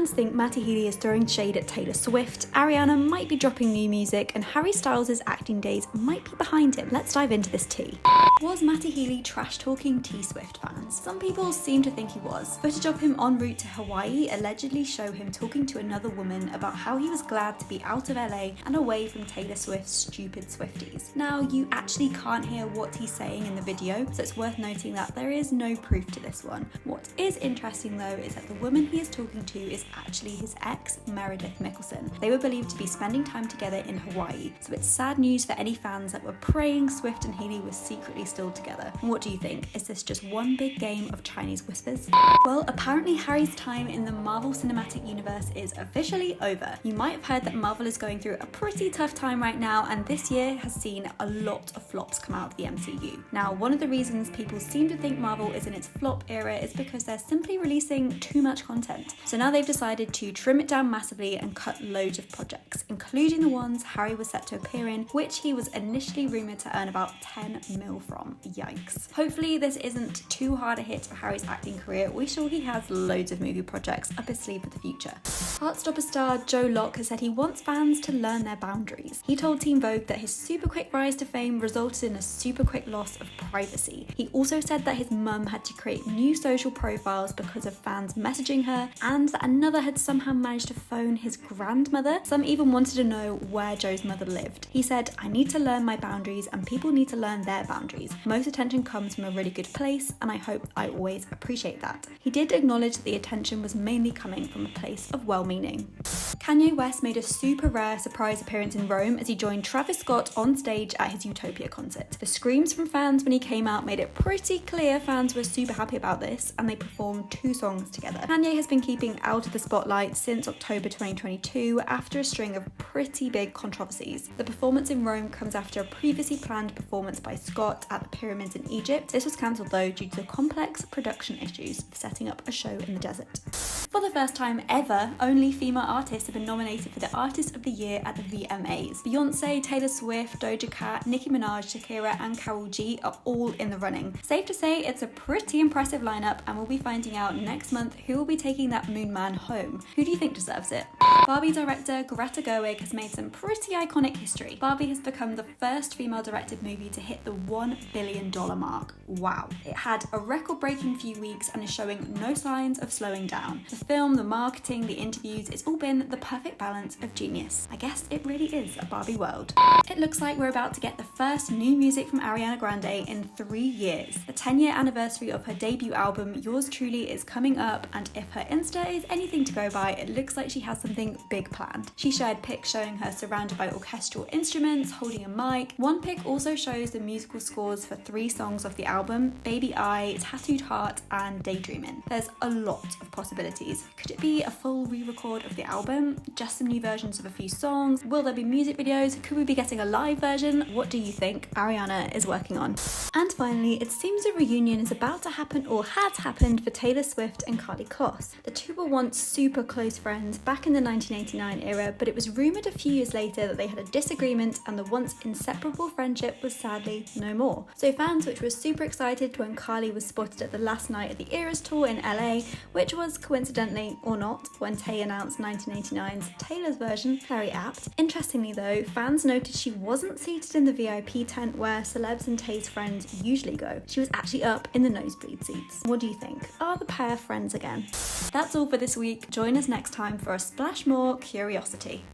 Fans think Matty Healy is throwing shade at Taylor Swift, Ariana might be dropping new music, and Harry Styles' acting days might be behind him. Let's dive into this tea. Was Matty Healy trash-talking T-Swift fans? Some people seem to think he was. Footage of him en route to Hawaii allegedly show him talking to another woman about how he was glad to be out of LA and away from Taylor Swift's stupid Swifties. Now, you actually can't hear what he's saying in the video, so it's worth noting that there is no proof to this one. What is interesting though is that the woman he is talking to is actually his ex, Meredith Mickleson. They were believed to be spending time together in Hawaii, so it's sad news for any fans that were praying Swift and Healy were secretly still together. And what do you think? Is this just one big game of Chinese whispers? Well, apparently Harry's time in the Marvel Cinematic Universe is officially over. You might have heard that Marvel is going through a pretty tough time right now, and this year has seen a lot of flops come out of the MCU. Now, one of the reasons people seem to think Marvel is in its flop era is because they're simply releasing too much content. So now they've decided to trim it down massively and cut loads of projects, including the ones Harry was set to appear in, which he was initially rumoured to earn about 10 mil from. Yikes. Hopefully this isn't too hard a hit for Harry's acting career. We're sure he has loads of movie projects up his sleeve for the future. Heartstopper star Joe Locke has said he wants fans to learn their boundaries. He told Teen Vogue that his super quick rise to fame resulted in a super quick loss of privacy. He also said that his mum had to create new social profiles because of fans messaging her, and that another had somehow managed to phone his grandmother. Some even wanted to know where Joe's mother lived. He said, "I need to learn my boundaries and people need to learn their boundaries. Most attention comes from a really good place and I hope I always appreciate that." He did acknowledge that the attention was mainly coming from a place of well-meaning. Kanye West made a super rare surprise appearance in Rome as he joined Travis Scott on stage at his Utopia concert. The screams from fans when he came out made it pretty clear fans were super happy about this, and they performed 2 songs together. Kanye has been keeping out of the spotlight since October 2022 after a string of pretty big controversies. The performance in Rome comes after a previously planned performance by Scott at the pyramids in Egypt. This was cancelled though due to complex production issues of setting up a show in the desert. For the first time ever, only female artists have been nominated for the Artist of the Year at the VMAs. Beyoncé, Taylor Swift, Doja Cat, Nicki Minaj, Shakira and Karol G are all in the running. Safe to say it's a pretty impressive lineup, and we'll be finding out next month who will be taking that Moon Man home. Who do you think deserves it? Barbie director Greta Gerwig has made some pretty iconic history. Barbie has become the first female-directed movie to hit the $1 billion mark. Wow. It had a record-breaking few weeks and is showing no signs of slowing down. The film, the marketing, the interviews, it's all been the perfect balance of genius. I guess it really is a Barbie world. It looks like we're about to get the first new music from Ariana Grande in 3 years. The 10-year anniversary of her debut album, Yours Truly, is coming up, and if her Insta is anything to go by, it looks like she has something big planned. She shared pics showing her surrounded by orchestral instruments, holding a mic. One pic also shows the musical scores for 3 songs of the album, Baby I, Tattooed Heart and Daydreamin'. There's a lot of possibilities. Could it be a full re-record of the album? Just some new versions of a few songs? Will there be music videos? Could we be getting a live version? What do you think Ariana is working on? And finally, it seems a reunion is about to happen or has happened for Taylor Swift and Karlie Kloss. The two were once super close friends back in the 1989 era, but it was rumoured a few years later that they had a disagreement and the once inseparable friendship was sadly no more. So fans which were super excited when Karlie was spotted at the last night of the Eras tour in LA, which was coincidentally or not when Tay announced 1989's Taylor's version, very apt. Interestingly though, fans noted she wasn't seated in the VIP tent where celebs and Tay's friends usually go. She was actually up in the nosebleed seats. What do you think? Are the pair friends again? That's all for this week. Join us next time for a splash more curiosity.